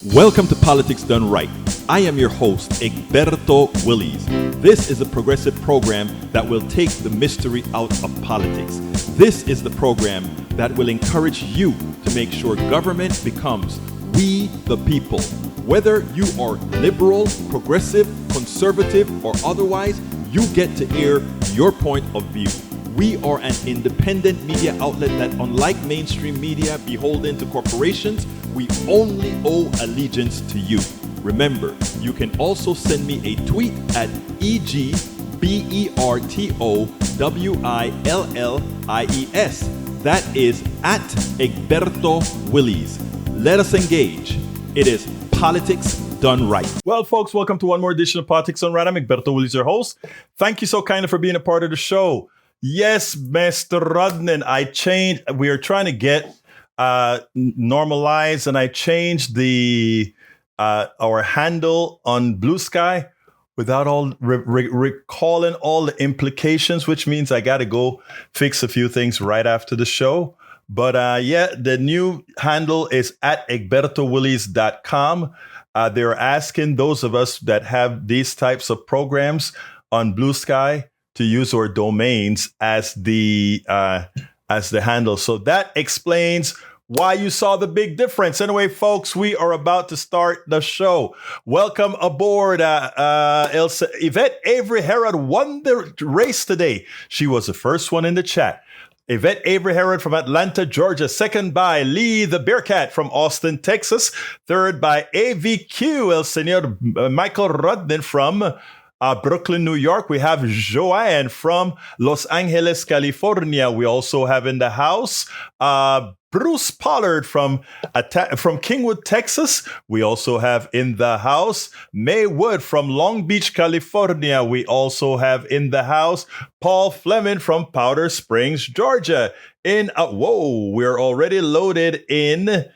Welcome to Politics Done Right. I am your host, Egberto Willies. This is a progressive program that will take the mystery out of politics. This is the program that will encourage you to make sure government becomes we the people. Whether you are liberal, progressive, conservative, or otherwise, you get to air your point of view. We are an independent media outlet that, unlike mainstream media beholden to corporations, we only owe allegiance to you. Remember, you can also send me a tweet at EGBERTOWILLIES. That is at Egberto Willies. Let us engage. It is Politics Done Right. Well, folks, welcome to one more edition of Politics Done Right. I'm Egberto Willies, your host. Thank you so kindly for being a part of the show. Yes, Mr. Rodnan, I changed. We are trying to get normalized, and I changed the our handle on Blue Sky without all recalling all the implications, which means I got to go fix a few things right after the show. But the new handle is at egbertowillies.com. They're asking those of us that have these types of programs on Blue Sky to use our domains as the handle. So that explains why you saw the big difference. Anyway, folks, we are about to start the show. Welcome aboard. Yvette Avery Herod won the race today. She was the first one in the chat. Yvette Avery Herod from Atlanta, Georgia. Second by Lee the Bearcat from Austin, Texas. Third by AVQ, El Senor Michael Rodden from Brooklyn, New York. We have Joanne from Los Angeles, California. We also have in the house Bruce Pollard from Kingwood, Texas. We also have in the house May Wood from Long Beach, California. We also have in the house Paul Fleming from Powder Springs, Georgia. We're already loaded in the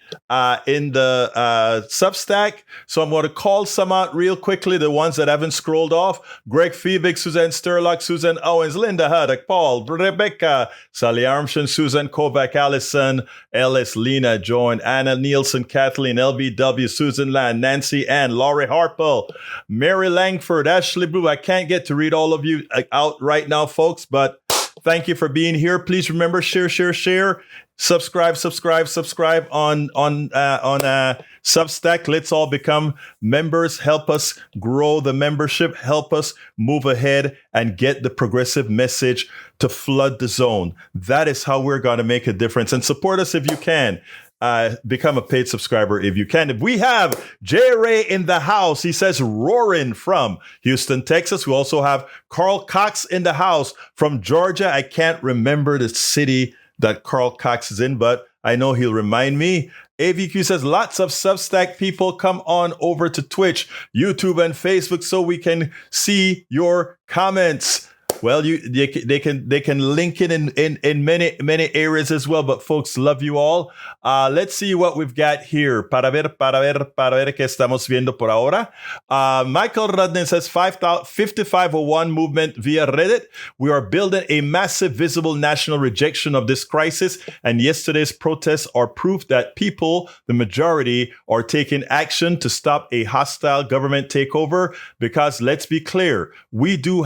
Substack. So I'm going to call some out real quickly, the ones that haven't scrolled off. Greg Feebick, Suzanne Sturlock, Susan Owens, Linda Huddock, Paul, Rebecca, Sally Armstrong, Susan Kovac, Allison, Ellis, Lena, Joan, Anna Nielsen, Kathleen, LBW, Susan Land, Nancy Ann, Laurie Harpel, Mary Langford, Ashley Blue. I can't get to read all of you out right now, folks, but thank you for being here. Please remember, share, subscribe on Substack. Let's all become members. Help us grow the membership. Help us move ahead and get the progressive message to flood the zone. That is how we're going to make a difference. And support us if you can. Become a paid subscriber if you can. If we have J. Ray in the house, he says roaring from Houston, Texas. We also have Carl Cox in the house from Georgia. I can't remember the city that Carl Cox is in, but I know he'll remind me. AVQ says lots of Substack people, come on over to Twitch, YouTube, and Facebook so we can see your comments. Well, they can link it in many areas as well. But folks, love you all. Let's see what we've got here. Para ver qué estamos viendo por ahora. Michael Rudden says 5501 movement via Reddit. We are building a massive visible national rejection of this crisis. And yesterday's protests are proof that people, the majority, are taking action to stop a hostile government takeover. Because let's be clear, we do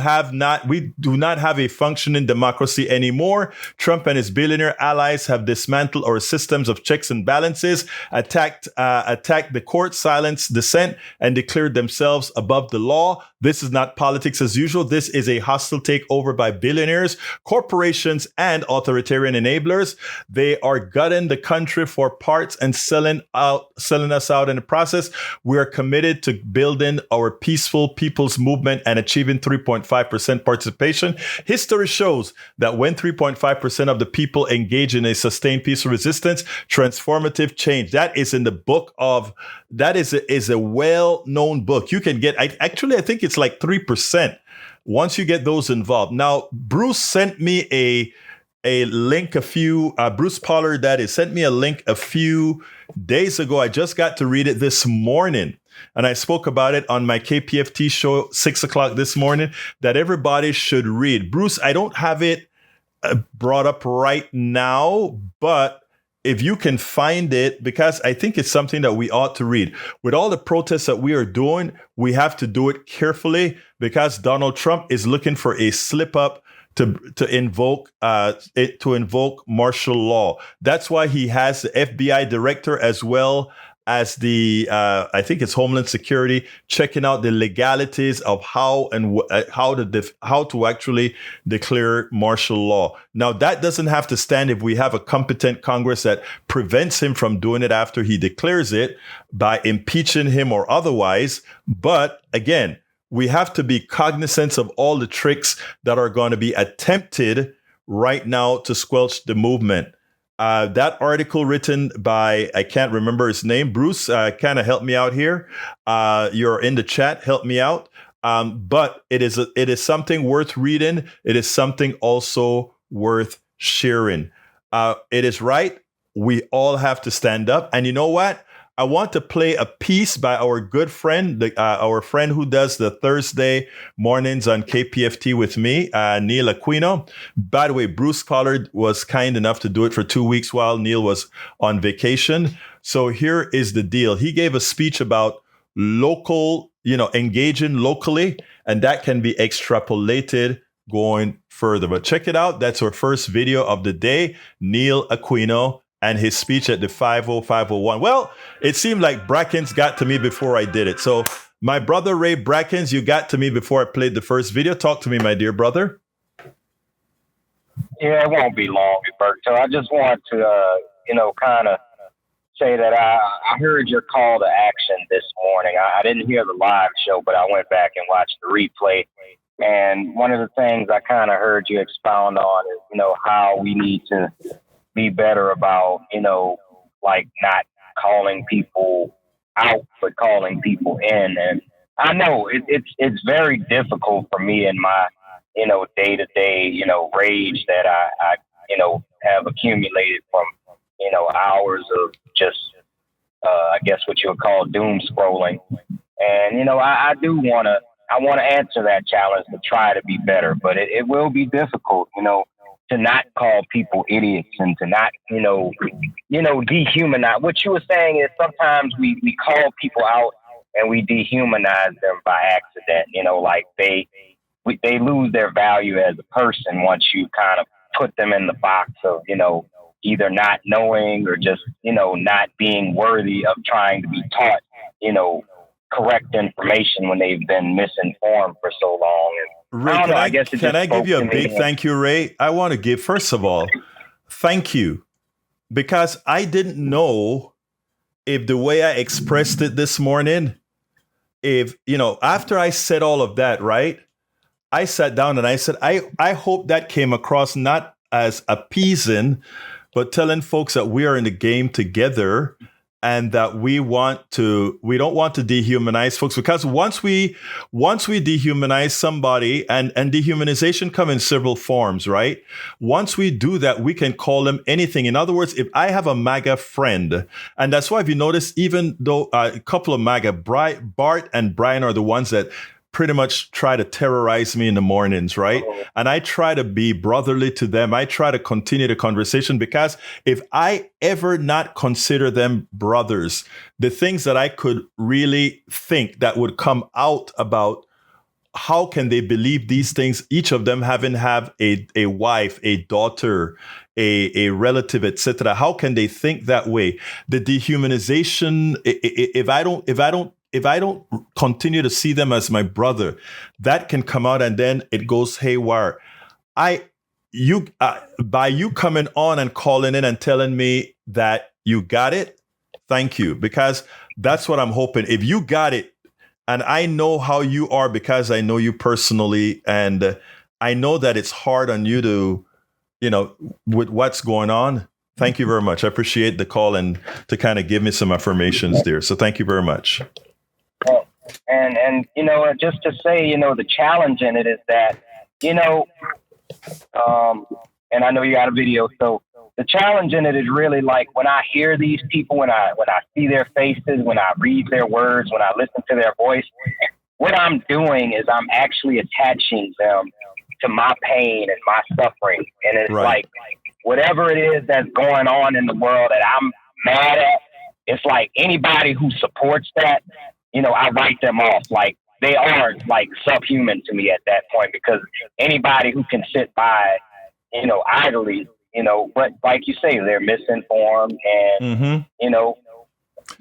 not have a functioning democracy anymore. Trump and his billionaire allies have dismantled our systems of checks and balances, attacked the court, silenced dissent, and declared themselves above the law. This is not politics as usual. This is a hostile takeover by billionaires, corporations, and authoritarian enablers. They are gutting the country for parts and selling us out in the process. We are committed to building our peaceful people's movement and achieving 3.5% participation. History shows that when 3.5% of the people engage in a sustained peaceful resistance, transformative change. That is in the book of, that is a well-known book. You can get, I think it's like 3% once you get those involved. Now, Bruce sent me a link Bruce Pollard, that is, sent me a link a few days ago. I just got to read it this morning. And I spoke about it on my KPFT show, 6 o'clock this morning, that everybody should read. Bruce, I don't have it brought up right now, but if you can find it, because I think it's something that we ought to read. With all the protests that we are doing, we have to do it carefully because Donald Trump is looking for a slip up to invoke martial law. That's why he has the FBI director as well as the I think it's Homeland Security checking out the legalities of how to actually declare martial law. Now that doesn't have to stand if we have a competent Congress that prevents him from doing it after he declares it by impeaching him or otherwise. But again, we have to be cognizant of all the tricks that are going to be attempted right now to squelch the movement. That article written by, I can't remember his name, Bruce, kind of help me out here. You're in the chat, help me out. But it is something worth reading. It is something also worth sharing. It is right. We all have to stand up. And you know what? I want to play a piece by our good friend, our friend who does the Thursday mornings on KPFT with me, Neil Aquino. By the way, Bruce Pollard was kind enough to do it for 2 weeks while Neil was on vacation. So here is the deal. He gave a speech about local, engaging locally, and that can be extrapolated going further. But check it out. That's our first video of the day, Neil Aquino and his speech at the 50501. Well, it seemed like Brackens got to me before I did it. So my brother, Ray Brackens, you got to me before I played the first video. Talk to me, my dear brother. Yeah, it won't be long, Egberto. I just want to, kind of say that I heard your call to action this morning. I didn't hear the live show, but I went back and watched the replay. And one of the things I kind of heard you expound on is, how we need to be better about, not calling people out, but calling people in. And I know it's very difficult for me in my, day-to-day, rage that I have accumulated from, hours of just, I guess what you would call doom scrolling. And, I want to answer that challenge to try to be better, but it will be difficult, to not call people idiots and to not, dehumanize. What you were saying is sometimes we call people out and we dehumanize them by accident, like they lose their value as a person once you kind of put them in the box of, either not knowing or just, not being worthy of trying to be taught, correct information when they've been misinformed for so long. And Ray, can I give you a big thank you, Ray? I want to give, first of all, thank you, because I didn't know if the way I expressed it this morning, after I said all of that, right, I sat down and I said, I hope that came across not as appeasing, but telling folks that we are in the game together and that we don't want to dehumanize folks, because once we dehumanize somebody, and dehumanization come in several forms, right? Once we do that, we can call them anything. In other words, if I have a MAGA friend, and that's why if you notice, even though a couple of MAGA, Bart and Brian are the ones that pretty much try to terrorize me in the mornings, right? And I try to be brotherly to them. I try to continue the conversation, because if I ever not consider them brothers, the things that I could really think that would come out about how can they believe these things, each of them having have a wife, a daughter, a relative, etc. How can they think that way? The dehumanization, if I don't continue to see them as my brother, that can come out and then it goes haywire. By you coming on and calling in and telling me that you got it, thank you, because that's what I'm hoping. If you got it, and I know how you are because I know you personally, and I know that it's hard on you to, with what's going on. Thank you very much. I appreciate the call and to kind of give me some affirmations there. So thank you very much. And just to say, the challenge in it is that, and I know you got a video, so the challenge in it is really like when I hear these people, when I see their faces, when I read their words, when I listen to their voice, what I'm doing is I'm actually attaching them to my pain and my suffering. And it's right. Like whatever it is that's going on in the world that I'm mad at, it's like anybody who supports that, I write them off. Like they are like subhuman to me at that point, because anybody who can sit by, idly, but like you say, they're misinformed, and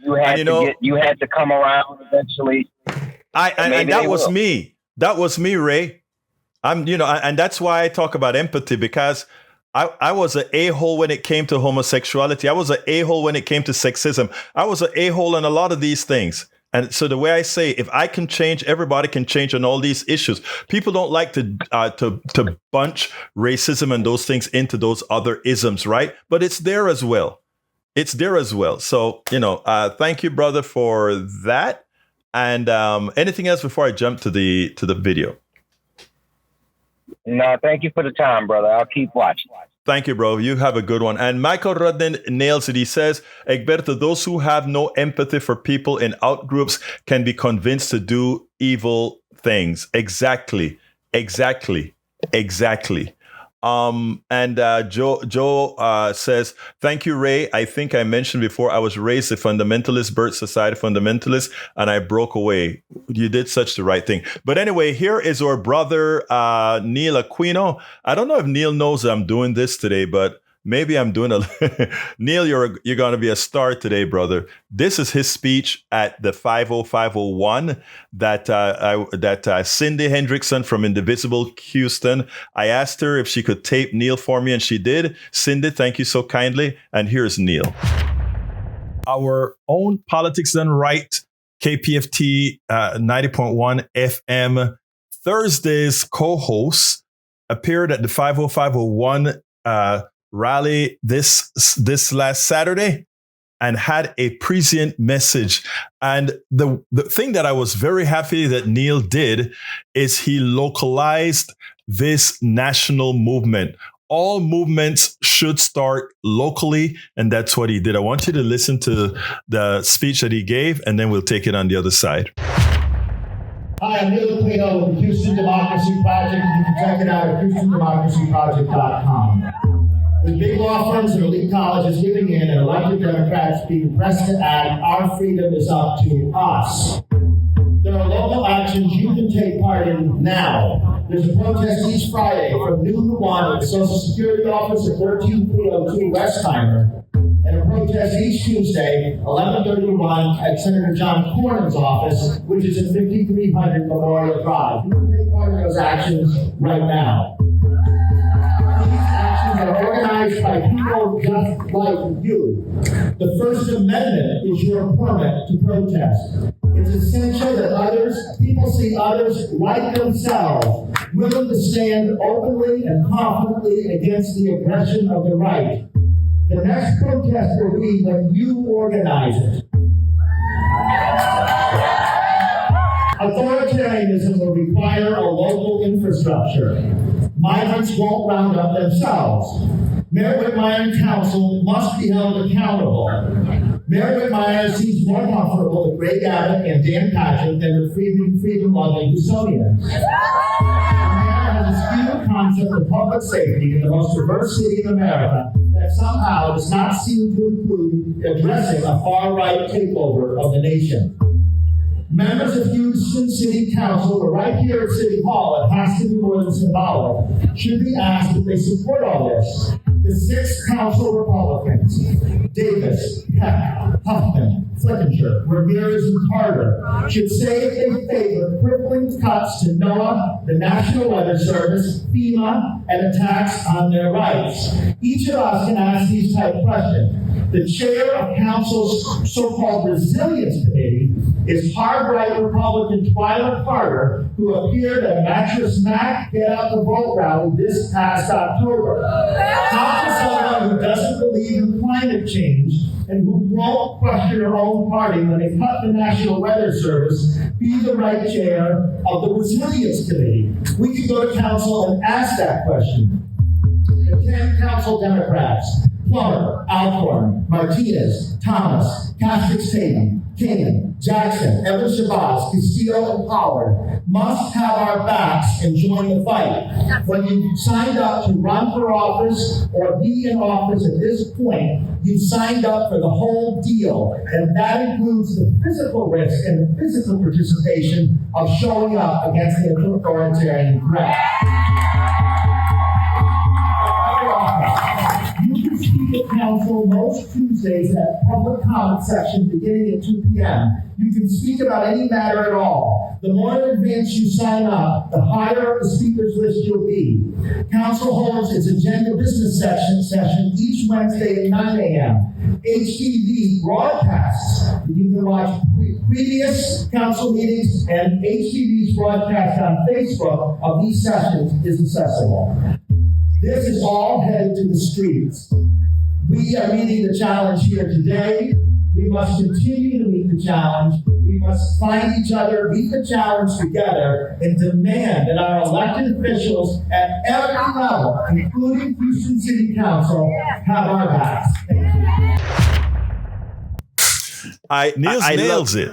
you had to come around eventually. And that was me. That was me, Ray. And that's why I talk about empathy, because I was an a-hole when it came to homosexuality. I was an a-hole when it came to sexism. I was an a-hole in a lot of these things. And so the way I say, if I can change, everybody can change on all these issues. People don't like to bunch racism and those things into those other isms, right? But it's there as well. It's there as well. So, thank you, brother, for that. And anything else before I jump to the video? No, thank you for the time, brother. I'll keep watching. Thank you, bro. You have a good one. And Michael Rudden nails it. He says, Egberto, those who have no empathy for people in outgroups can be convinced to do evil things. Exactly. And Joe says, thank you, Ray. I think I mentioned before, I was raised a fundamentalist, Birth Society fundamentalist, and I broke away. You did such the right thing. But anyway, here is our brother, Neil Aquino. I don't know if Neil knows I'm doing this today, but maybe I'm doing Neil, you're going to be a star today, brother. This is his speech at the 50501 that Cindy Hendrickson from Indivisible Houston. I asked her if she could tape Neil for me, and she did. Cindy, thank you so kindly. And here's Neil. Our own Politics Done Right, KPFT 90.1 FM Thursday's co-host appeared at the 50501 rally this last Saturday and had a prescient message. And the thing that I was very happy that Neil did is he localized this national movement. All movements should start locally, and that's what he did. I want you to listen to the speech that he gave, and then we'll take it on the other side. Hi, I'm Neil Aquino with the Houston Democracy Project. You can check it out at HoustonDemocracyProject.com. With big law firms and elite colleges giving in and elected Democrats being pressed to add, our freedom is up to us. There are local actions you can take part in now. There's a protest each Friday from noon to 1 at the Social Security Office at 13302 Westheimer, and a protest each Tuesday, 11:30 to 1 at Senator John Cornyn's office, which is at 5300 Memorial Drive. You can take part in those actions right now. Are organized by people just like you. The First Amendment is your permit to protest. It's essential that people see others like themselves, willing to stand openly and confidently against the aggression of the right. The next protest will be when you organize it. Authoritarianism will require a local infrastructure. Migrants won't round up themselves. Mayor Whitmire and council must be held accountable. Mayor Whitmire seems more comfortable with Ray Gavitt and Dan Patrick than with freedom-loving Houstonians. The mayor has a skewed concept of public safety in the most diverse city in America that somehow does not seem to include addressing a far-right takeover of the nation. Members of Houston City Council, or right here at City Hall, it has to be more than symbolic, should be asked if they support all this. The 6 council Republicans, Davis, Peck, Huffman, Flickinger, Ramirez, and Carter, should say if they favor crippling cuts to NOAA, the National Weather Service, FEMA, and attacks on their rights. Each of us can ask these type questions. The chair of council's so-called resilience committee is hard-right Republican Twyla Carter, who appeared at Mattress Mac Get Out the Vote rally this past October. Talk to someone who doesn't believe in climate change and who won't question her own party when they cut the National Weather Service, be the right chair of the Resilience Committee. We could go to council and ask that question. The 10 council Democrats, Plummer, Alcorn, Martinez, Thomas, Catholic Tatum, King, Jackson, Evans Shabazz, Castillo, and Pollard must have our backs and join the fight. When you signed up to run for office or be in office at this point, you signed up for the whole deal, and that includes the physical risk and the physical participation of showing up against the authoritarian threat. You can speak at council most Tuesdays at public comment section beginning at 2 p.m. You can speak about any matter at all. The more in advance you sign up, the higher the speaker's list you'll be. Council holds its agenda business session each Wednesday at 9 a.m. HTV broadcasts. You can watch previous council meetings, and HTV's broadcast on Facebook of these sessions is accessible. This is all headed to the streets. We are meeting the challenge here today. We must continue to meet the challenge. We must find each other, meet the challenge together, and demand that our elected officials at every level, including Houston City Council, have our backs. I nails it.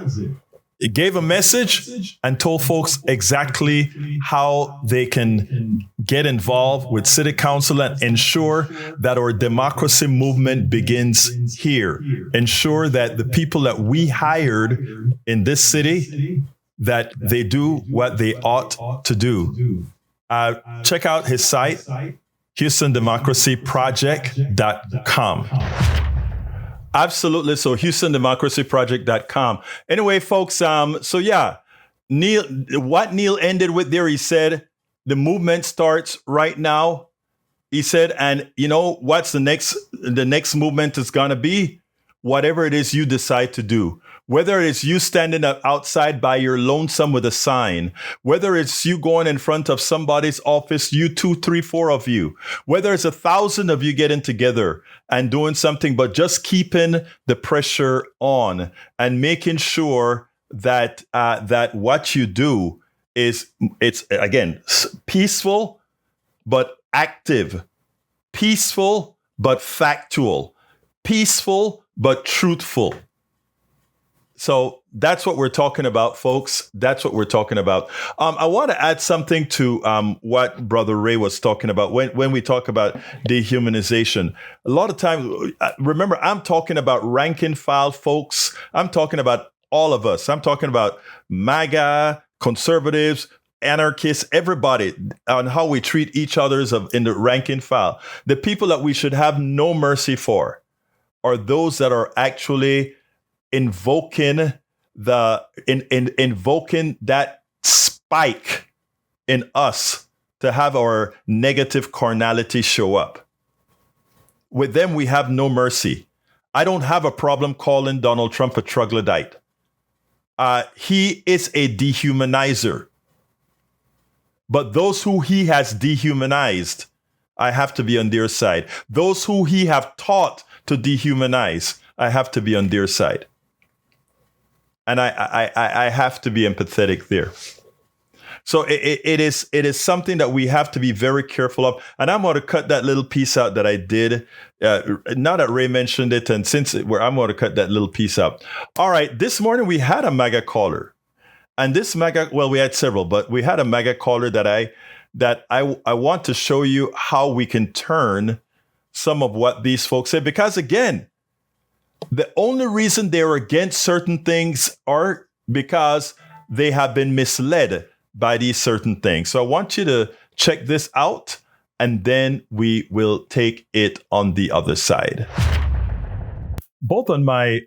It gave a message and told folks exactly how they can get involved with city council and ensure that our democracy movement begins here. Ensure that the people that we hired in this city, that they do what they ought to do. Check out his site, HoustonDemocracyProject.com. Absolutely. So HoustonDemocracyProject.com. Anyway, folks, so yeah, what Neil ended with there, he said, the movement starts right now. He said, and you know what's the next movement is going to be? Whatever it is you decide to do. Whether it's you standing outside by your lonesome with a sign, whether it's you going in front of somebody's office, you 2, 3, 4 of you, whether it's 1,000 of you getting together and doing something, but just keeping the pressure on and making sure that that what you do it's again peaceful but active, peaceful but factual, peaceful but truthful. So that's what we're talking about, folks. That's what we're talking about. I want to add something to what Brother Ray was talking about when we talk about dehumanization. A lot of times, remember, I'm talking about rank and file folks. I'm talking about all of us. I'm talking about MAGA, conservatives, anarchists, everybody, on how we treat each other in the rank and file. The people that we should have no mercy for are those that are actually invoking invoking that spike in us to have our negative carnality show up. With them, we have no mercy. I don't have a problem calling Donald Trump a troglodyte. He is a dehumanizer. But those who he has dehumanized, I have to be on their side. Those who he have taught to dehumanize, I have to be on their side. And I have to be empathetic there. So it is something that we have to be very careful of. And I'm going to cut that little piece out that I did. Now that Ray mentioned it, and I'm going to cut that little piece out. All right. This morning we had a MAGA caller. And this MAGA, well, we had several, but we had a MAGA caller that I want to show you how we can turn some of what these folks say. Because again, the only reason they're against certain things are because they have been misled by these certain things. So I want you to check this out, and then we will take it on the other side. Both on my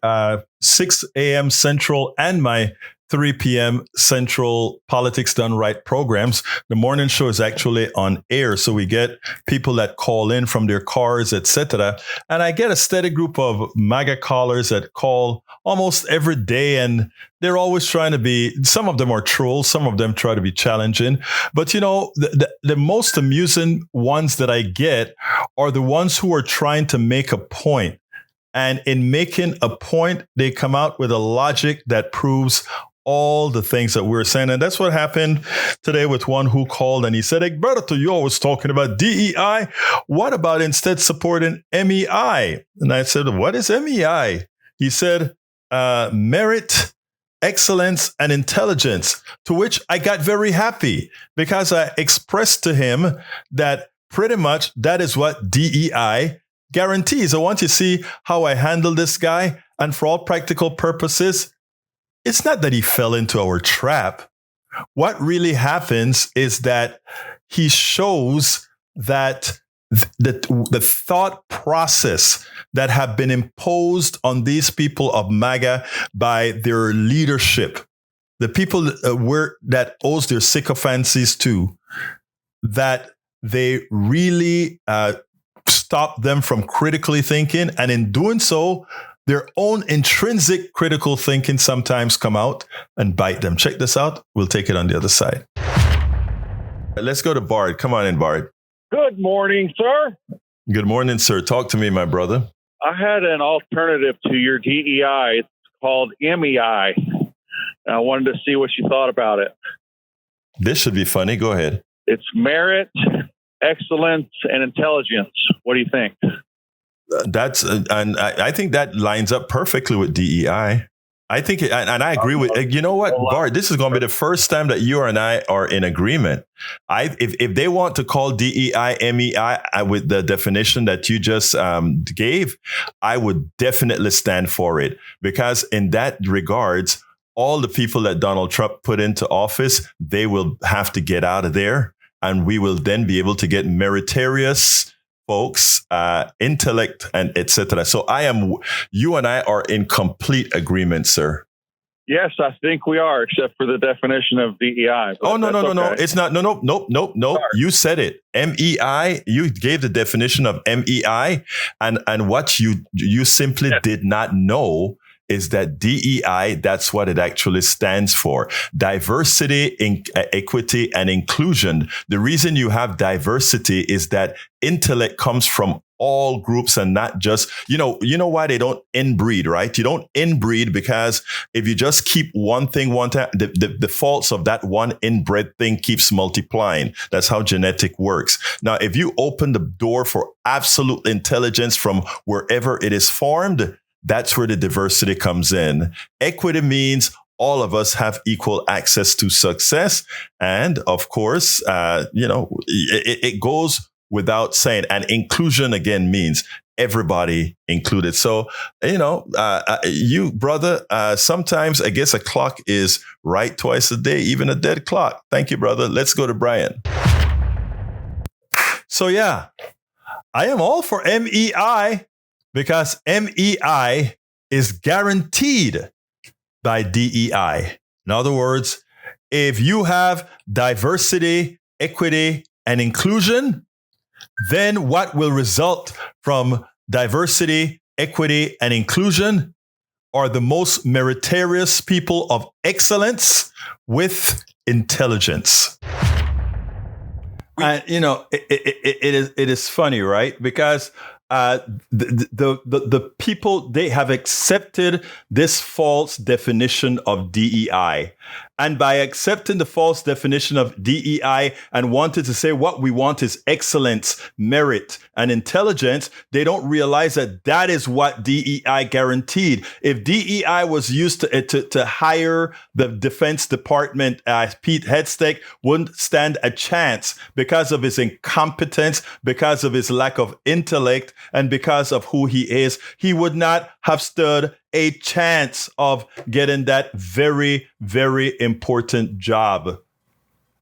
6 a.m. Central and my 3 p.m. Central Politics Done Right programs. The morning show is actually on air, so we get people that call in from their cars, etc. And I get a steady group of MAGA callers that call almost every day, and they're always trying to be, some of them are trolls, some of them try to be challenging. But you know, the most amusing ones that I get are the ones who are trying to make a point. And in making a point, they come out with a logic that proves all the things that we're saying. And that's what happened today with one who called and he said, Egberto, you're always talking about DEI. What about instead supporting MEI? And I said, what is MEI? He said, merit, excellence, and intelligence, to which I got very happy because I expressed to him that pretty much that is what DEI guarantees. I want you to see how I handle this guy. And for all practical purposes, it's not that he fell into our trap. What really happens is that he shows that the thought process that have been imposed on these people of MAGA by their leadership, the people that owes their sycophancies to, that they really stop them from critically thinking. And in doing so, their own intrinsic critical thinking sometimes come out and bite them. Check this out. We'll take it on the other side. Let's go to Bart. Come on in, Bart. Good morning, sir. Good morning, sir. Talk to me, my brother. I had an alternative to your DEI. It's called MEI. And I wanted to see what you thought about it. This should be funny. Go ahead. It's merit, excellence, and intelligence. What do you think? And I think that lines up perfectly with DEI. I think, and I agree with, you know what, Bart, this is going to be the first time that you and I are in agreement. If they want to call DEI, MEI with the definition that you just gave, I would definitely stand for it, because in that regards, all the people that Donald Trump put into office, they will have to get out of there. And we will then be able to get meritorious folks, intellect, and etc. So you and I are in complete agreement, sir. Yes, I think we are, except for the definition of DEI. Oh, no. It's not. No. Sorry. You said it. MEI, you gave the definition of MEI. And what you simply did not know is that DEI, that's what it actually stands for. Diversity, equity, and inclusion. The reason you have diversity is that intellect comes from all groups and not just, you know why they don't inbreed, right? You don't inbreed because if you just keep one thing one time, the faults of that one inbred thing keeps multiplying. That's how genetic works. Now, if you open the door for absolute intelligence from wherever it is formed, that's where the diversity comes in. Equity means all of us have equal access to success. And of course, it goes without saying. And inclusion, again, means everybody included. So, you, brother, sometimes I guess a clock is right twice a day, even a dead clock. Thank you, brother. Let's go to Brian. So, yeah, I am all for MEI. Because MEI is guaranteed by DEI. In other words, if you have diversity, equity, and inclusion, then what will result from diversity, equity, and inclusion are the most meritorious people of excellence with intelligence. And, it is funny, right? Because the people, they have accepted this false definition of DEI. And by accepting the false definition of DEI and wanted to say what we want is excellence, merit, and intelligence, they don't realize that that is what DEI guaranteed. If DEI was used to hire the Defense Department, Pete Hegseth wouldn't stand a chance because of his incompetence, because of his lack of intellect, and because of who he is. He would not have stood a chance of getting that very, very important job.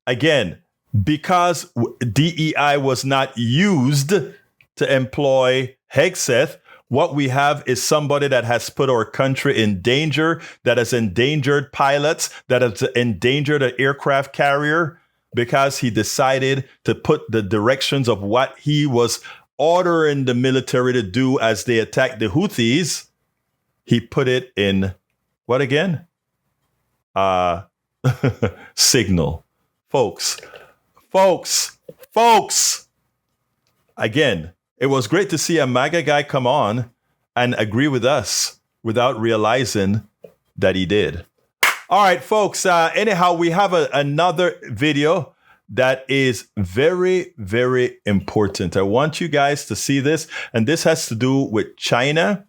Again, because DEI was not used to employ Hegseth, what we have is somebody that has put our country in danger, that has endangered pilots, that has endangered an aircraft carrier, because he decided to put the directions of what he was ordering the military to do as they attacked the Houthis. He put it in what again? Signal. Folks. Again, it was great to see a MAGA guy come on and agree with us without realizing that he did. All right, folks. Anyhow, we have another video that is very, very important. I want you guys to see this. And this has to do with China.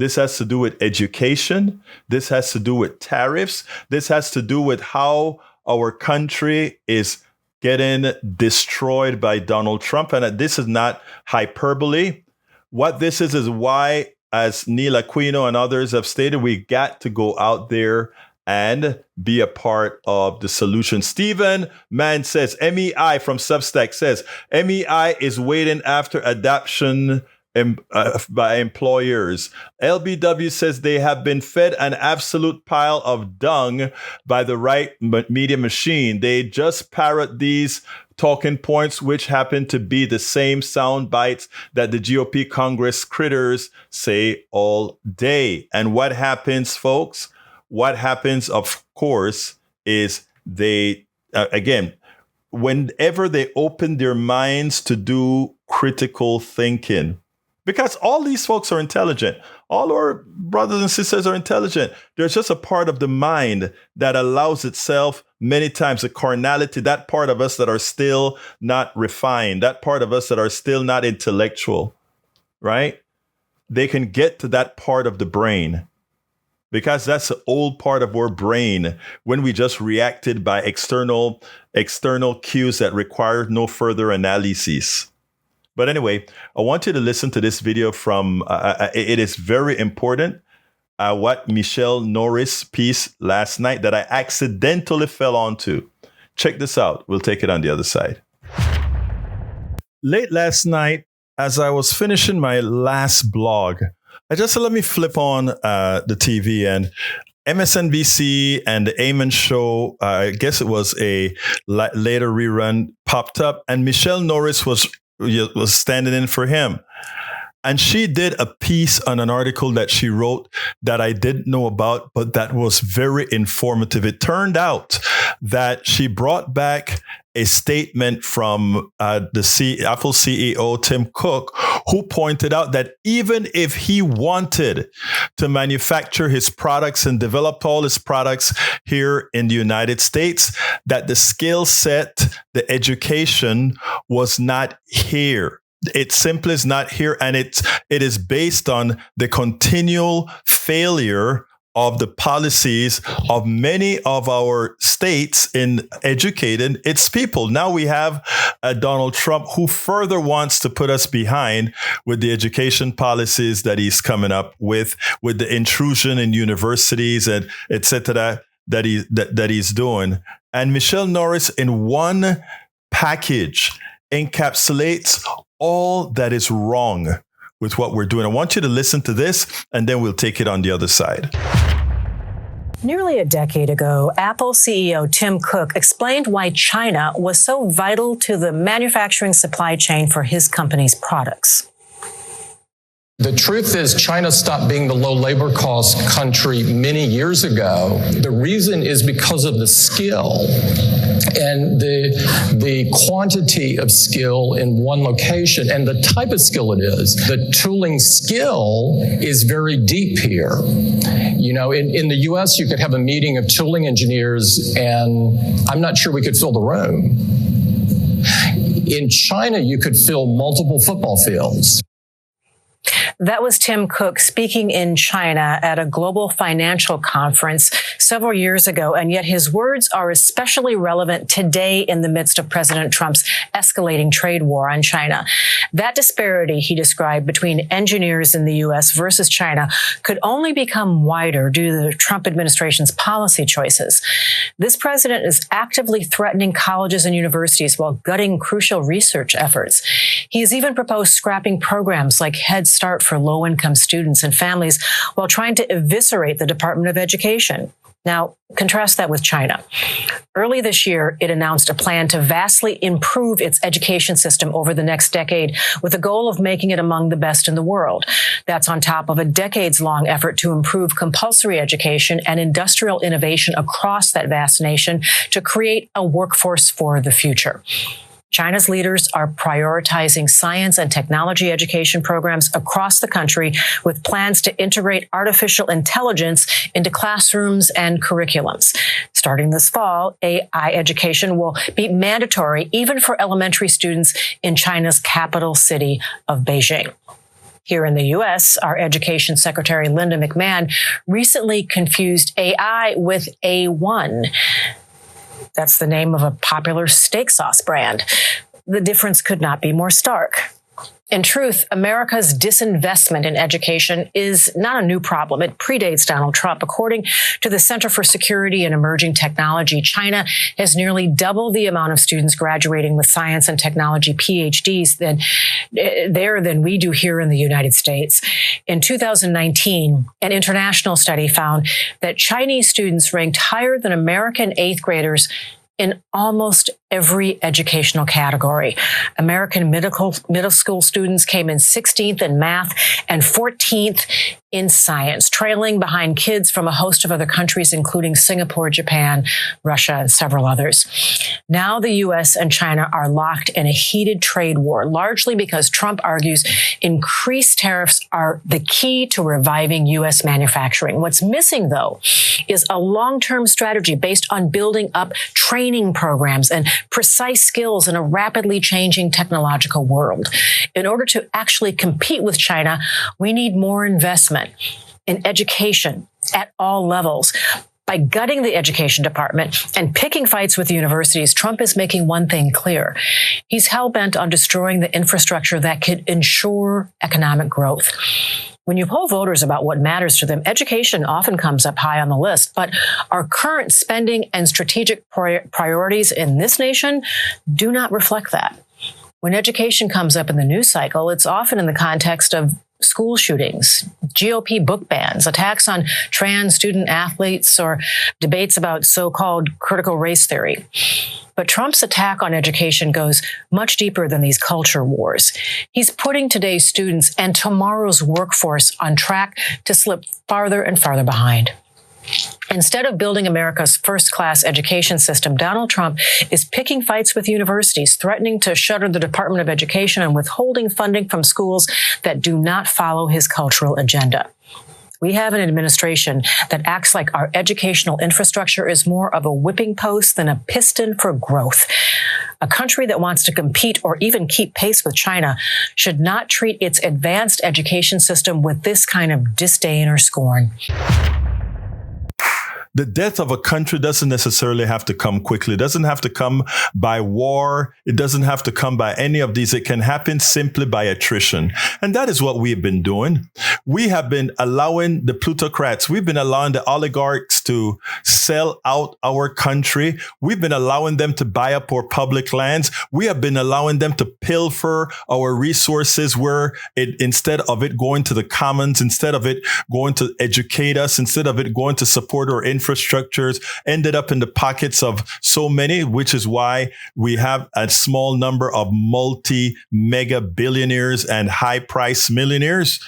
This has to do with education. This has to do with tariffs. This has to do with how our country is getting destroyed by Donald Trump. And this is not hyperbole. What this is why, as Neil Aquino and others have stated, we got to go out there and be a part of the solution. Stephen Mann says, MEI from Substack says, MEI is waiting after adoption by employers. LBW says they have been fed an absolute pile of dung by the right media machine. They just parrot these talking points, which happen to be the same sound bites that the GOP Congress critters say all day. And what happens, folks? What happens, of course, is they, again, whenever they open their minds to do critical thinking, because all these folks are intelligent, all our brothers and sisters are intelligent. There's just a part of the mind that allows itself many times, the carnality, that part of us that are still not refined, that part of us that are still not intellectual, right? They can get to that part of the brain, because that's the old part of our brain when we just reacted by external cues that required no further analysis. But anyway, I want you to listen to this video from, it is very important, what Michelle Norris piece last night that I accidentally fell onto. Check this out. We'll take it on the other side. Late last night, as I was finishing my last blog, I just said, let me flip on the TV, and MSNBC and the Amen show, I guess it was a later rerun, popped up, and Michelle Norris was standing in for him. And she did a piece on an article that she wrote that I didn't know about, but that was very informative. It turned out that she brought back a statement from the Apple CEO, Tim Cook, who pointed out that even if he wanted to manufacture his products and develop all his products here in the United States, that the skill set, the education was not here. It simply is not here, and it is based on the continual failure of the policies of many of our states in educating its people. Now we have Donald Trump, who further wants to put us behind with the education policies that he's coming up with the intrusion in universities and et cetera that he's doing. And Michelle Norris, in one package, encapsulates all that is wrong with what we're doing. I want you to listen to this, and then we'll take it on the other side. Nearly a decade ago, Apple CEO Tim Cook explained why China was so vital to the manufacturing supply chain for his company's products. The truth is, China stopped being the low labor cost country many years ago. The reason is because of the skill and the quantity of skill in one location and the type of skill it is. The tooling skill is very deep here. You know, in the US, you could have a meeting of tooling engineers and I'm not sure we could fill the room. In China, you could fill multiple football fields. That was Tim Cook speaking in China at a global financial conference several years ago, and yet his words are especially relevant today in the midst of President Trump's escalating trade war on China. That disparity he described between engineers in the U.S. versus China could only become wider due to the Trump administration's policy choices. This president is actively threatening colleges and universities while gutting crucial research efforts. He has even proposed scrapping programs like Head Start for low-income students and families while trying to eviscerate the Department of Education. Now, contrast that with China. Early this year, it announced a plan to vastly improve its education system over the next decade with the goal of making it among the best in the world. That's on top of a decades-long effort to improve compulsory education and industrial innovation across that vast nation to create a workforce for the future. China's leaders are prioritizing science and technology education programs across the country with plans to integrate artificial intelligence into classrooms and curriculums. Starting this fall, AI education will be mandatory even for elementary students in China's capital city of Beijing. Here in the U.S., our Education Secretary Linda McMahon recently confused AI with A1. That's the name of a popular steak sauce brand. The difference could not be more stark. In truth, America's disinvestment in education is not a new problem. It predates Donald Trump. According to the Center for Security and Emerging Technology, China has nearly double the amount of students graduating with science and technology PhDs than we do here in the United States. In 2019, an international study found that Chinese students ranked higher than American eighth graders in almost every educational category. American middle school students came in 16th in math and 14th in science, trailing behind kids from a host of other countries, including Singapore, Japan, Russia, and several others. Now the U.S. and China are locked in a heated trade war, largely because Trump argues increased tariffs are the key to reviving U.S. manufacturing. What's missing, though, is a long-term strategy based on building up training programs and precise skills in a rapidly changing technological world. In order to actually compete with China, we need more investment in education at all levels. By gutting the education department and picking fights with the universities, Trump is making one thing clear. He's hell-bent on destroying the infrastructure that could ensure economic growth. When you poll voters about what matters to them, education often comes up high on the list, but our current spending and strategic priorities in this nation do not reflect that. When education comes up in the news cycle, it's often in the context of school shootings, GOP book bans, attacks on trans student athletes, or debates about so-called critical race theory. But Trump's attack on education goes much deeper than these culture wars. He's putting today's students and tomorrow's workforce on track to slip farther and farther behind. Instead of building America's first-class education system, Donald Trump is picking fights with universities, threatening to shutter the Department of Education and withholding funding from schools that do not follow his cultural agenda. We have an administration that acts like our educational infrastructure is more of a whipping post than a piston for growth. A country that wants to compete or even keep pace with China should not treat its advanced education system with this kind of disdain or scorn. The death of a country doesn't necessarily have to come quickly. It doesn't have to come by war. It doesn't have to come by any of these. It can happen simply by attrition. And that is what we've been doing. We have been allowing the plutocrats, we've been allowing the oligarchs to sell out our country. We've been allowing them to buy up our public lands. We have been allowing them to pilfer our resources where instead of it going to the commons, instead of it going to educate us, instead of it going to support our infrastructures, ended up in the pockets of so many, which is why we have a small number of multi-mega billionaires and high-price millionaires.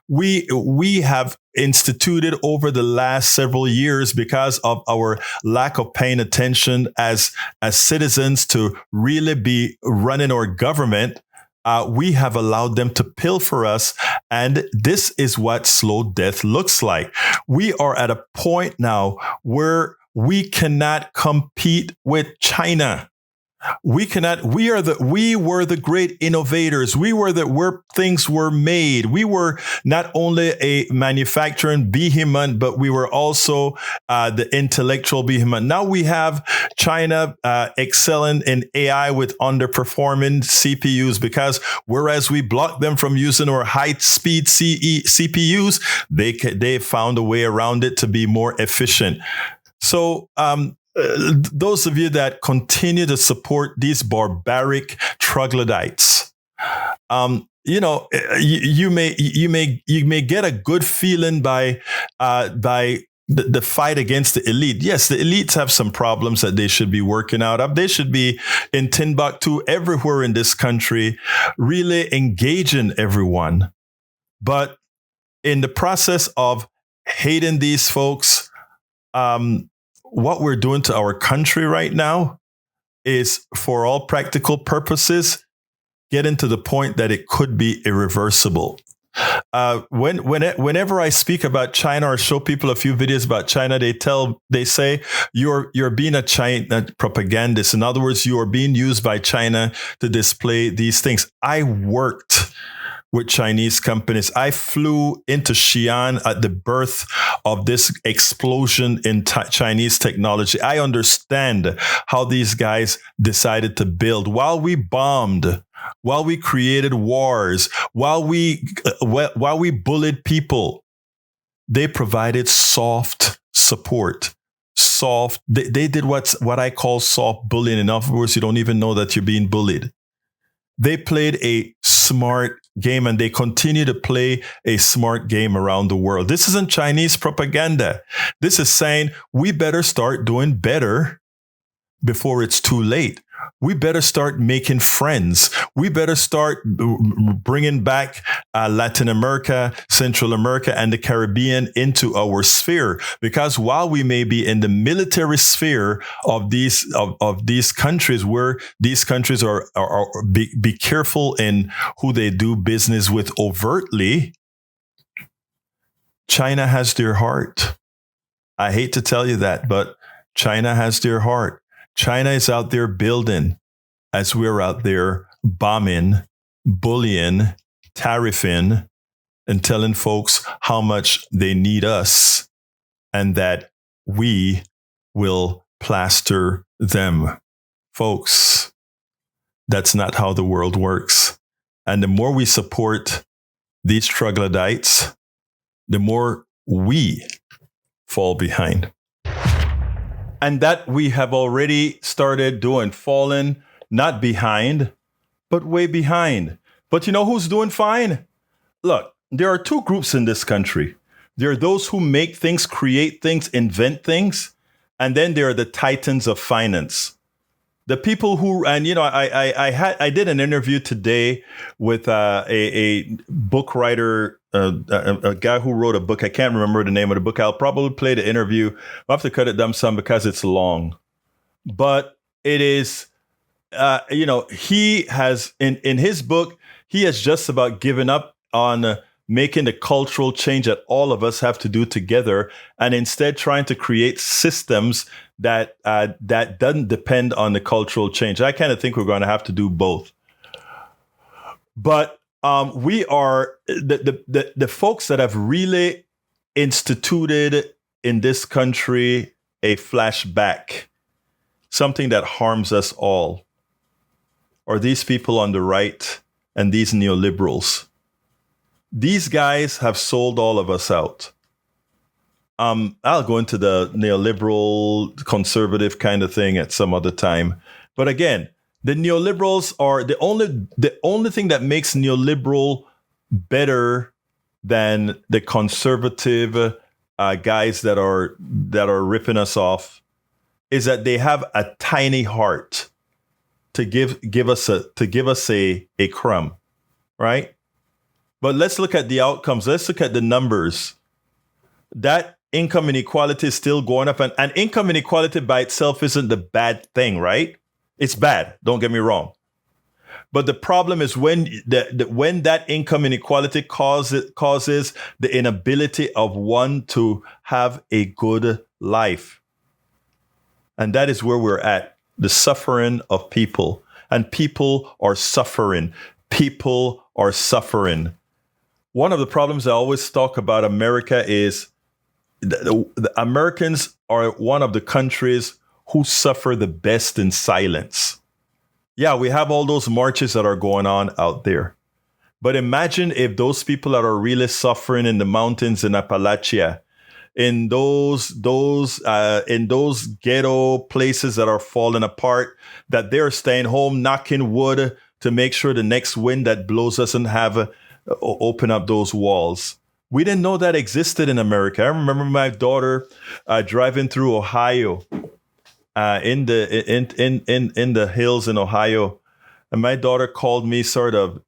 We have instituted over the last several years, because of our lack of paying attention as citizens to really be running our government, we have allowed them to pilfer us. And this is what slow death looks like. We are at a point now where we cannot compete with China. We were the great innovators. We were where things were made. We were not only a manufacturing behemoth, but we were also the intellectual behemoth. Now we have China excelling in AI with underperforming CPUs, because whereas we blocked them from using our high-speed CPUs, they found a way around it to be more efficient. So, those of you that continue to support these barbaric troglodytes, you may get a good feeling by the fight against the elite. Yes, the elites have some problems that they should be working out of. They should be in Timbuktu, everywhere in this country, really engaging everyone. But in the process of hating these folks, what we're doing to our country right now is, for all practical purposes, getting to the point that it could be irreversible. Whenever I speak about China or show people a few videos about China, they say you're being a China propagandist. In other words, you are being used by China to display these things. I worked with Chinese companies. I flew into Xi'an at the birth of this explosion in Chinese technology. I understand how these guys decided to build while we bombed, while we created wars, while we bullied people. They provided soft support. They did what I call soft bullying. In other words, you don't even know that you're being bullied. They played a smart game, and they continue to play a smart game around the world. This isn't Chinese propaganda. This is saying we better start doing better before it's too late. We better start making friends. We better start bringing back Latin America, Central America, and the Caribbean into our sphere. Because while we may be in the military sphere of these countries, where these countries are be careful in who they do business with overtly, China has their heart. I hate to tell you that, but China has their heart. China is out there building as we're out there bombing, bullying, tariffing, and telling folks how much they need us and that we will plaster them. Folks, that's not how the world works. And the more we support these troglodytes, the more we fall behind. And that we have already started doing, falling, not behind, but way behind. But you know who's doing fine? Look, there are two groups in this country. There are those who make things, create things, invent things. And then there are the titans of finance. The people who, and you know, I did an interview today with a book writer, a guy who wrote a book. I can't remember the name of the book. I'll probably play the interview. I'll have to cut it down some because it's long. But it is, he has, in his book, he has just about given up on making the cultural change that all of us have to do together, and instead trying to create systems that doesn't depend on the cultural change. I kind of think we're going to have to do both. But we are the folks that have really instituted in this country a flashback, something that harms us all, are these people on the right and these neoliberals. These guys have sold all of us out. I'll go into the neoliberal conservative kind of thing at some other time. But again, the neoliberals are the only thing that makes neoliberal better than the conservative guys that are ripping us off is that they have a tiny heart to give us a crumb, right? But let's look at the outcomes. Let's look at the numbers. That income inequality is still going up. And income inequality by itself isn't the bad thing, right? It's bad. Don't get me wrong. But the problem is when that income inequality causes the inability of one to have a good life. And that is where we're at. The suffering of people. And people are suffering. People are suffering. One of the problems I always talk about America is the Americans are one of the countries who suffer the best in silence. Yeah, we have all those marches that are going on out there. But imagine if those people that are really suffering in the mountains in Appalachia, in those ghetto places that are falling apart, that they're staying home, knocking wood to make sure the next wind that blows doesn't have open up those walls. We didn't know that existed in America. I remember my daughter driving through Ohio, in the hills in Ohio, and my daughter called me sort of,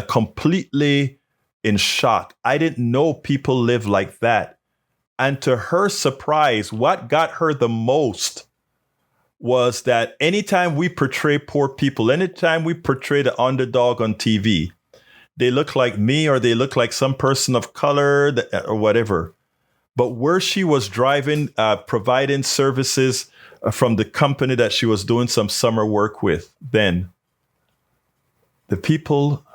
completely in shock. I didn't know people live like that. And to her surprise, what got her the most was that anytime we portray poor people, anytime we portray the underdog on TV, they look like me or they look like some person of color or whatever. But where she was driving, providing services from the company that she was doing some summer work with, then the people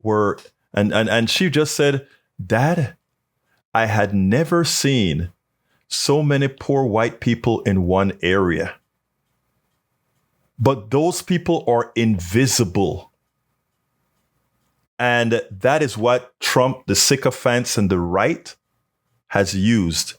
were And she just said, Dad, I had never seen so many poor white people in one area. But those people are invisible. And that is what Trump, the sycophants, and the right has used.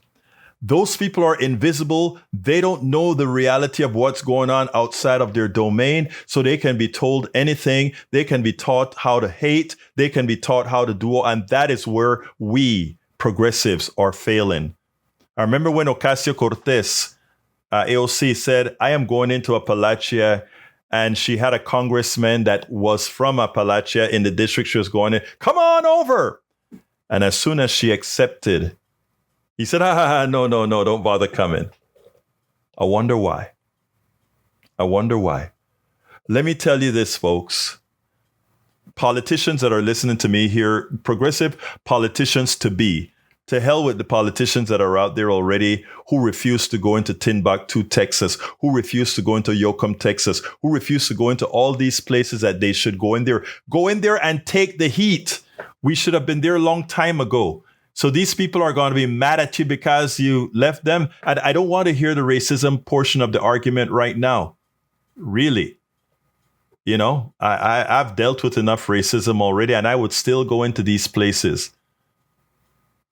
Those people are invisible. They don't know the reality of what's going on outside of their domain. So they can be told anything. They can be taught how to hate. They can be taught how to do. And that is where we progressives are failing. I remember when Ocasio-Cortez, AOC, said, I am going into Appalachia. And she had a congressman that was from Appalachia in the district she was going in. Come on over. And as soon as she accepted, he said, no, don't bother coming. I wonder why. Let me tell you this, folks. Politicians that are listening to me here, progressive politicians to hell with the politicians that are out there already who refuse to go into Timbuktu, Texas, who refuse to go into Yoakum, Texas, who refuse to go into all these places that they should go in there. Go in there and take the heat. We should have been there a long time ago. So these people are going to be mad at you because you left them. And I don't want to hear the racism portion of the argument right now. Really. You know, I've dealt with enough racism already, and I would still go into these places.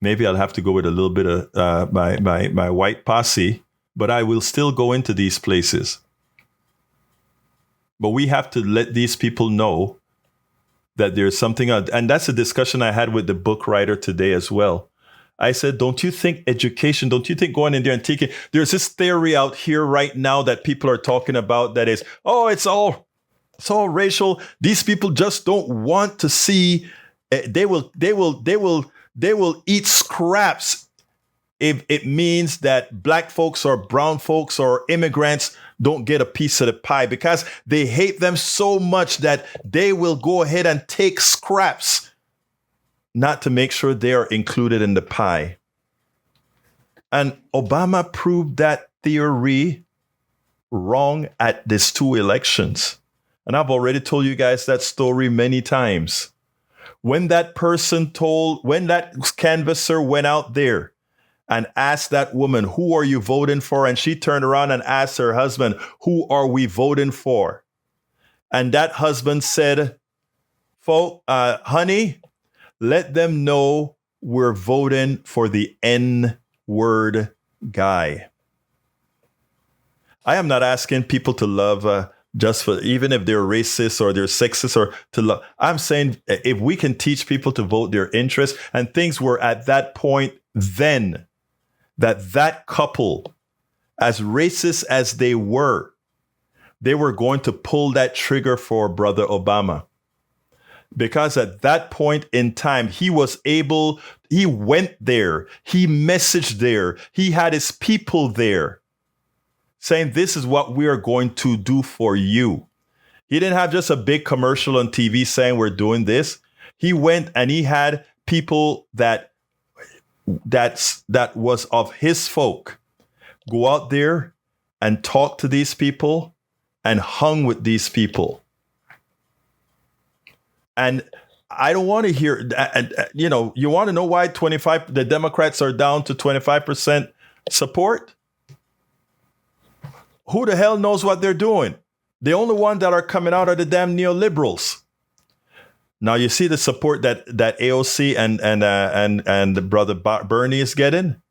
Maybe I'll have to go with a little bit of my white posse, but I will still go into these places. But we have to let these people know that there's something, and that's a discussion I had with the book writer today as well. I said, don't you think education, don't you think going in there and taking, there's this theory out here right now that people are talking about that is, it's all racial. These people just don't want to see, they will eat scraps if it means that black folks or brown folks or immigrants don't get a piece of the pie, because they hate them so much that they will go ahead and take scraps not to make sure they are included in the pie. And Obama proved that theory wrong at these 2 elections. And I've already told you guys that story many times. When that canvasser went out there and asked that woman, who are you voting for? And she turned around and asked her husband, who are we voting for? And that husband said, honey, let them know we're voting for the N-word guy. I am not asking people to love just for, even if they're racist or they're sexist or to love. I'm saying if we can teach people to vote their interest, and things were at that point then that couple, as racist as they were going to pull that trigger for Brother Obama. Because at that point in time, he went there, he messaged there, he had his people there saying, this is what we are going to do for you. He didn't have just a big commercial on TV saying we're doing this. He went and he had people that was of his folk go out there and talk to these people and hung with these people. And I don't want to hear, you want to know why the Democrats are down to 25% support? Who the hell knows what they're doing? The only ones that are coming out are the damn neoliberals. Now you see the support that AOC and Brother Bernie is getting.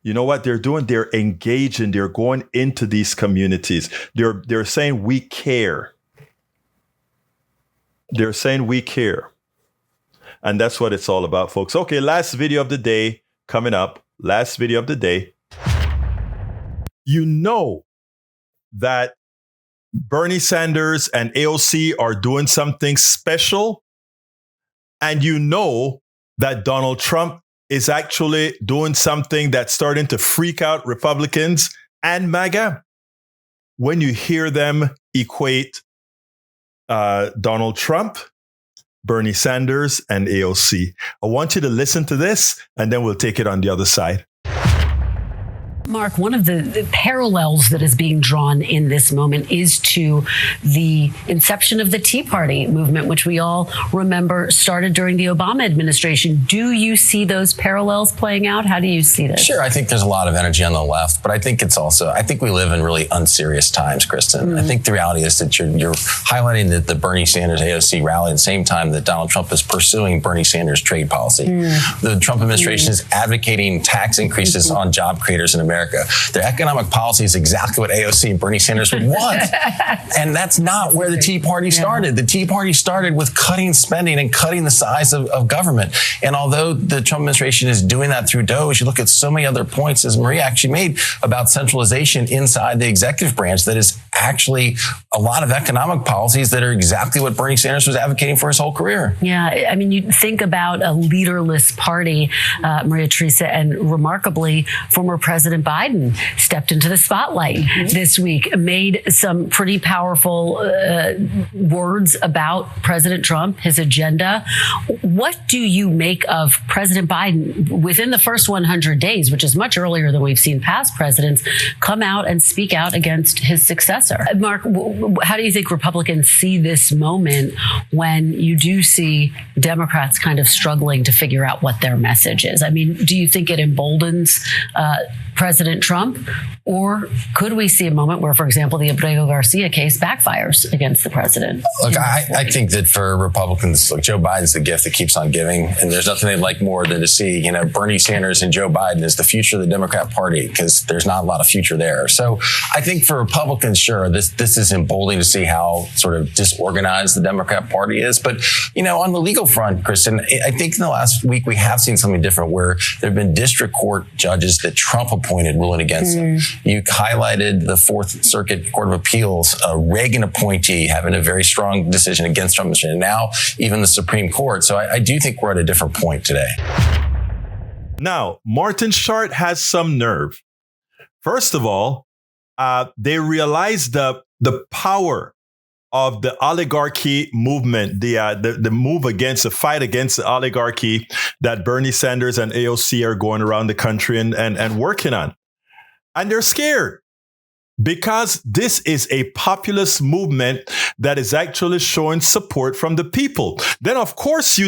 You know what they're doing? They're engaging. They're going into these communities. They're saying we care. They're saying we care. And that's what it's all about, folks. Okay, last video of the day coming up. Last video of the day. You know that Bernie Sanders and AOC are doing something special. And you know that Donald Trump is actually doing something that's starting to freak out Republicans and MAGA when you hear them equate Donald Trump, Bernie Sanders, and AOC. I want you to listen to this, and then we'll take it on the other side. Mark, one of the parallels that is being drawn in this moment is to the inception of the Tea Party movement, which we all remember started during the Obama administration. Do you see those parallels playing out? How do you see this? Sure. I think there's a lot of energy on the left, but I think I think we live in really unserious times, Kristen. I think the reality is that you're highlighting that the Bernie Sanders AOC rally at the same time that Donald Trump is pursuing Bernie Sanders trade policy. The Trump administration is advocating tax increases on job creators in America. Their economic policy is exactly what AOC and Bernie Sanders would want. And that's not where the Tea Party started. The Tea Party started with cutting spending and cutting the size of government. And although the Trump administration is doing that through DOGE, you look at so many other points, as Maria actually made, about centralization inside the executive branch that is actually a lot of economic policies that are exactly what Bernie Sanders was advocating for his whole career. Yeah, I mean, you think about a leaderless party, Maria Teresa, and remarkably, former President Biden stepped into the spotlight this week, made some pretty powerful words about President Trump, his agenda. What do you make of President Biden within the first 100 days, which is much earlier than we've seen past presidents, come out and speak out against his successor? Mark, how do you think Republicans see this moment when you do see Democrats kind of struggling to figure out what their message is? I mean, do you think it emboldens President Trump, or could we see a moment where, for example, the Egberto Garcia case backfires against the president? Look, I think that for Republicans, look, Joe Biden's the gift that keeps on giving, and there's nothing they'd like more than to see, Bernie Sanders and Joe Biden as the future of the Democrat Party, because there's not a lot of future there. So I think for Republicans, sure, this is emboldening to see how sort of disorganized the Democrat Party is. But, on the legal front, Kristen, I think in the last week we have seen something different where there have been district court judges that Trump appointed ruling against him. You highlighted the Fourth Circuit Court of Appeals, a Reagan appointee having a very strong decision against Trump, and now even the Supreme Court. So I do think we're at a different point today. Now, Martin Short has some nerve. First of all, they realized the power of the oligarchy movement, the move against the fight against the oligarchy that Bernie Sanders and AOC are going around the country and working on. And they're scared because this is a populist movement that is actually showing support from the people. Then, of course,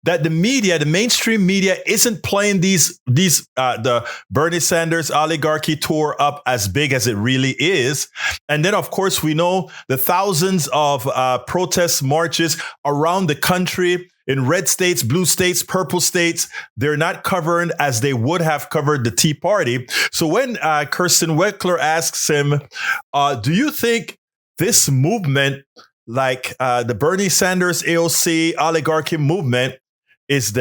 that the media, the mainstream media, isn't playing the Bernie Sanders oligarchy tour up as big as it really is. And then, of course, we know the thousands of protest marches around the country in red states, blue states, purple states. They're not covering as they would have covered the Tea Party. So when Kirsten Weckler asks him, do you think this movement, like the Bernie Sanders AOC oligarchy movement, is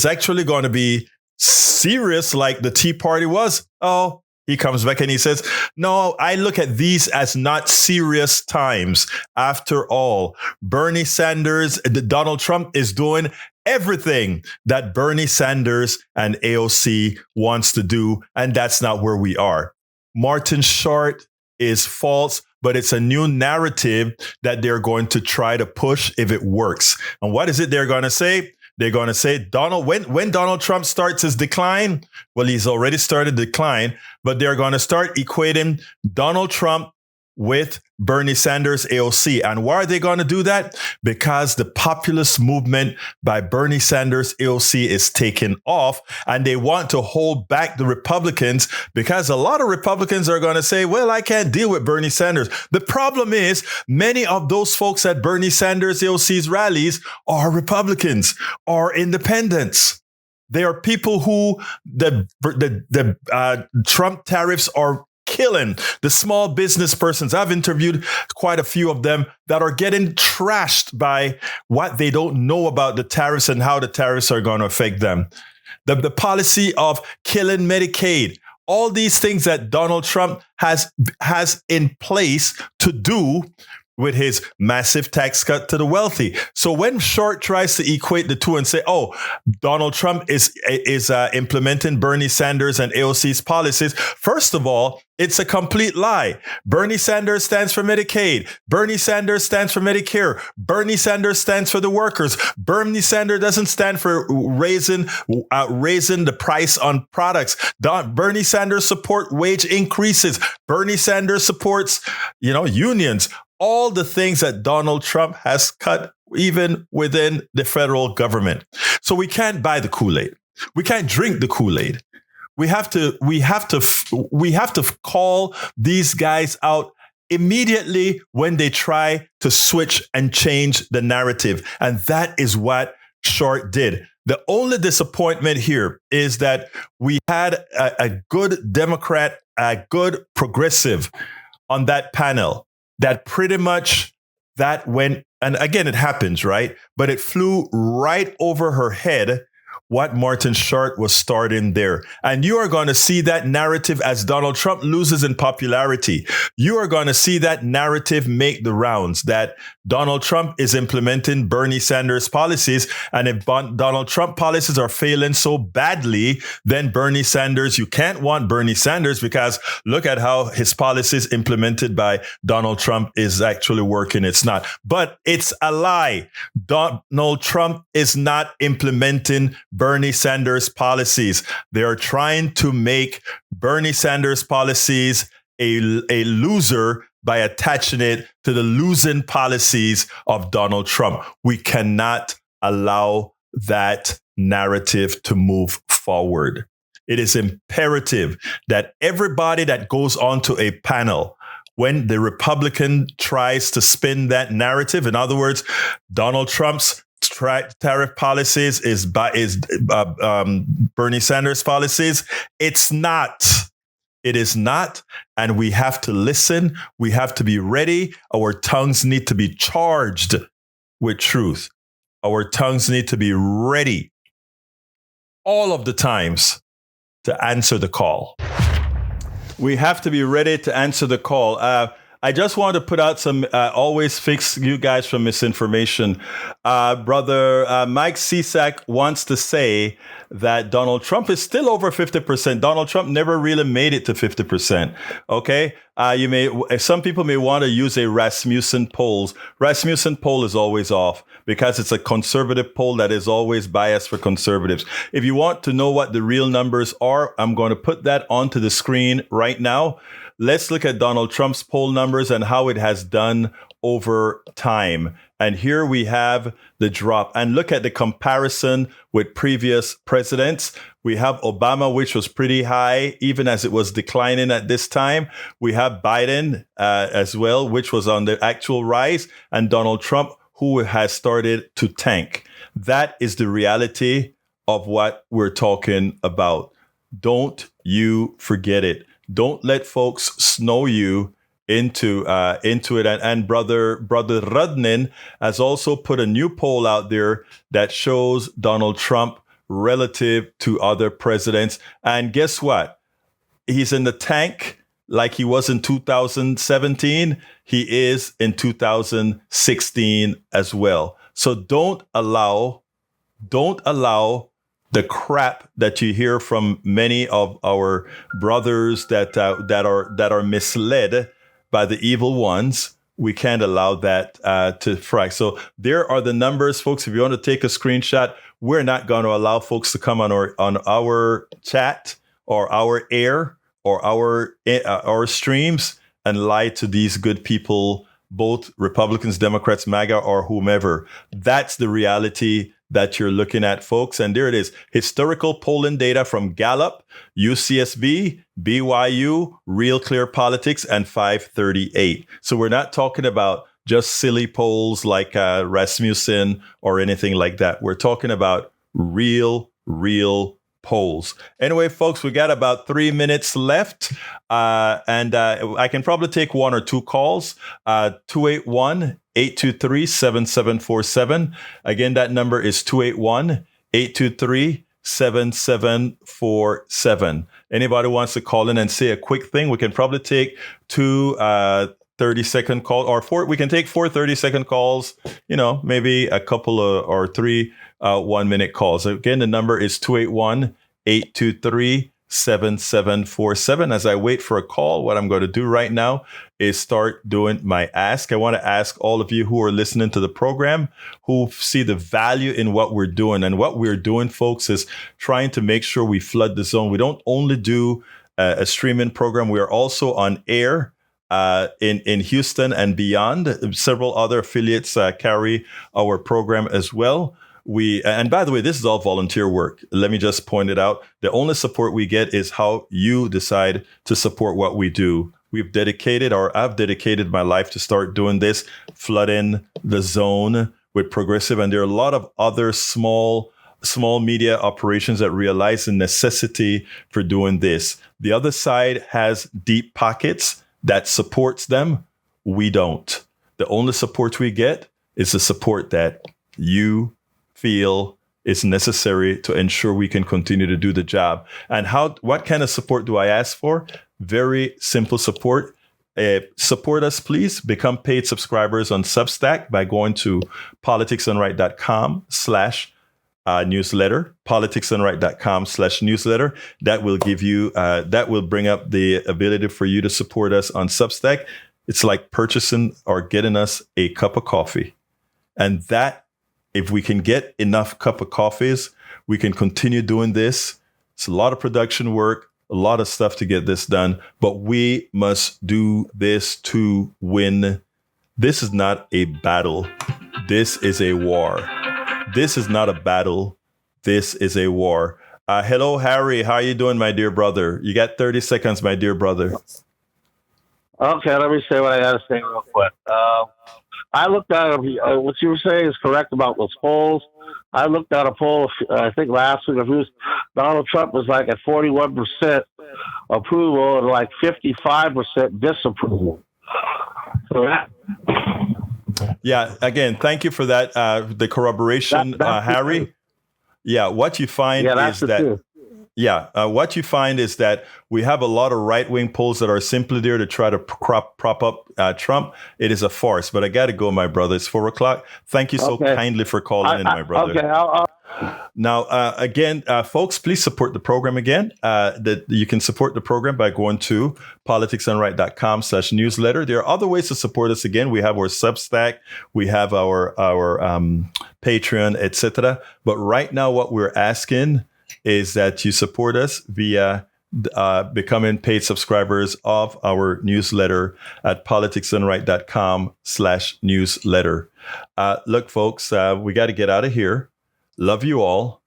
actually going to be serious like the Tea Party was? Oh, he comes back and he says, no, I look at these as not serious times. After all, Bernie Sanders, Donald Trump is doing everything that Bernie Sanders and AOC wants to do. And that's not where we are. Martin Short is false, but it's a new narrative that they're going to try to push if it works. And what is it they're going to say? They're going to say, when Donald Trump starts his decline, well, he's already started decline, but they're going to start equating Donald Trump with Bernie Sanders AOC. And why are they going to do that? Because the populist movement by Bernie Sanders AOC is taking off, and they want to hold back the Republicans because a lot of Republicans are going to say, well, I can't deal with Bernie Sanders. The problem is many of those folks at Bernie Sanders AOC's rallies are Republicans, are independents. They are people who the Trump tariffs are killing. The small business persons, I've interviewed quite a few of them that are getting trashed by what they don't know about the tariffs and how the tariffs are going to affect them. The policy of killing Medicaid, all these things that Donald Trump has in place to do, with his massive tax cut to the wealthy. So when Short tries to equate the two and say, oh, Donald Trump is implementing Bernie Sanders and AOC's policies, first of all, it's a complete lie. Bernie Sanders stands for Medicaid. Bernie Sanders stands for Medicare. Bernie Sanders stands for the workers. Bernie Sanders doesn't stand for raising the price on products. Bernie Sanders support wage increases. Bernie Sanders supports, unions. All the things that Donald Trump has cut, even within the federal government. So we can't buy the Kool-Aid. We can't drink the Kool-Aid. We have to call these guys out immediately when they try to switch and change the narrative. And that is what Short did. The only disappointment here is that we had a good Democrat, a good progressive on that panel that pretty much that went, and again, it happens, right? But it flew right over her head what Martin Short was starting there. And you are going to see that narrative as Donald Trump loses in popularity. You are going to see that narrative make the rounds that Donald Trump is implementing Bernie Sanders policies. And if Donald Trump policies are failing so badly, then Bernie Sanders, you can't want Bernie Sanders because look at how his policies implemented by Donald Trump is actually working. It's not. But it's a lie. Donald Trump is not implementing Bernie Sanders policies. They are trying to make Bernie Sanders policies a loser by attaching it to the losing policies of Donald Trump. We cannot allow that narrative to move forward. It is imperative that everybody that goes onto a panel, when the Republican tries to spin that narrative, in other words, Donald Trump's tariff policies is Bernie Sanders policies. It's not. It is not. And we have to listen. We have to be ready. Our tongues need to be charged with truth. Our tongues need to be ready all of the times to answer the call. We have to be ready to answer the call. I just want to put out some, always fix you guys from misinformation. Brother Mike Cisak wants to say that Donald Trump is still over 50%. Donald Trump never really made it to 50%. Okay. Some people may want to use a Rasmussen poll. Rasmussen poll is always off because it's a conservative poll that is always biased for conservatives. If you want to know what the real numbers are, I'm going to put that onto the screen right now. Let's look at Donald Trump's poll numbers and how it has done over time. And here we have the drop. And look at the comparison with previous presidents. We have Obama, which was pretty high, even as it was declining at this time. We have Biden as well, which was on the actual rise, and Donald Trump, who has started to tank. That is the reality of what we're talking about. Don't you forget it. Don't let folks snow you into it. And brother Rudnin has also put a new poll out there that shows Donald Trump relative to other presidents. And guess what? He's in the tank like he was in 2017. He is in 2016 as well. So don't allow the crap that you hear from many of our brothers that are misled by the evil ones. We can't allow that to fry. So there are the numbers, folks. If you want to take a screenshot, we're not going to allow folks to come on our chat or our air or our streams and lie to these good people, both Republicans, Democrats, MAGA, or whomever. That's the reality that you're looking at, folks. And there it is. Historical polling data from Gallup, UCSB, BYU, Real Clear Politics, and 538. So we're not talking about just silly polls like Rasmussen or anything like that. We're talking about real polls. Anyway, folks, we got about 3 minutes left. And I can probably take one or two calls. 281-823-7747. Again, that number is 281-823-7747. Anybody wants to call in and say a quick thing, we can probably take two 30-second call, or we can take 4 30-second calls, maybe a couple of, or 3 1-minute calls. Again, the number is 281-823-7747. As I wait for a call, what I'm going to do right now is start doing my ask. I want to ask all of you who are listening to the program, who see the value in what we're doing. And what we're doing, folks, is trying to make sure we flood the zone. We don't only do a streaming program. We are also on air in Houston and beyond. Several other affiliates carry our program as well. And by the way, this is all volunteer work. Let me just point it out. The only support we get is how you decide to support what we do. I've dedicated my life to start doing this, flooding the zone with progressive. And there are a lot of other small media operations that realize the necessity for doing this. The other side has deep pockets that supports them. We don't. The only support we get is the support that you feel is necessary to ensure we can continue to do the job. And what kind of support do I ask for? Very simple support. Support us, please. Become paid subscribers on Substack by going to politicsdoneright.com/newsletter, politicsdoneright.com/newsletter. That will give you, that will bring up the ability for you to support us on Substack. It's like purchasing or getting us a cup of coffee. And that, if we can get enough cup of coffees, we can continue doing this. It's a lot of production work, a lot of stuff to get this done, but we must do this to win. This is not a battle. This is a war. This is not a battle. This is a war. Hello, Harry. How are you doing, my dear brother? You got 30 seconds, my dear brother. Okay, let me say what I got to say real quick. I looked at what you were saying is correct about those polls. I looked at a poll, I think last week, Donald Trump was like at 41% approval and like 55% disapproval. So that. Yeah, again, thank you for that, the corroboration, Harry. Yeah, what you find is that... what you find is that we have a lot of right-wing polls that are simply there to try to prop up Trump. It is a farce, but I got to go, my brother. It's 4:00. Thank you so kindly for calling in, my brother. Okay. Now, again, folks, please support the program again. That you can support the program by going to politicsdoneright.com/newsletter. There are other ways to support us. Again, we have our Substack, we have our Patreon, etc. But right now, what we're asking is that you support us via becoming paid subscribers of our newsletter at politicsdoneright.com/newsletter. Look, folks, we got to get out of here. Love you all.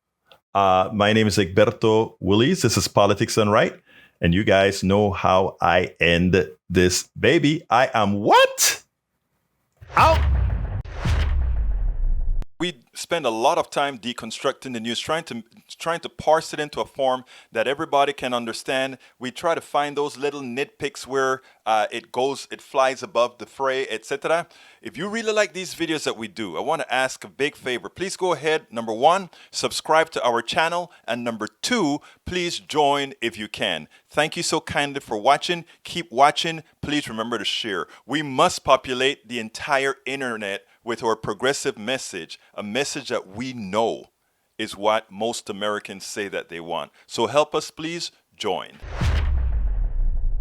My name is Egberto Willies. This is Politics Done Right. And you guys know how I end this baby. I am what? Out. We spend a lot of time deconstructing the news, trying to parse it into a form that everybody can understand. We try to find those little nitpicks where it flies above the fray, etc. If you really like these videos that we do, I want to ask a big favor. Please go ahead. Number 1, subscribe to our channel. And number 2, please join if you can. Thank you so kindly for watching. Keep watching. Please remember to share. We must populate the entire internet with our progressive message, a message that we know is what most Americans say that they want. So help us, please join.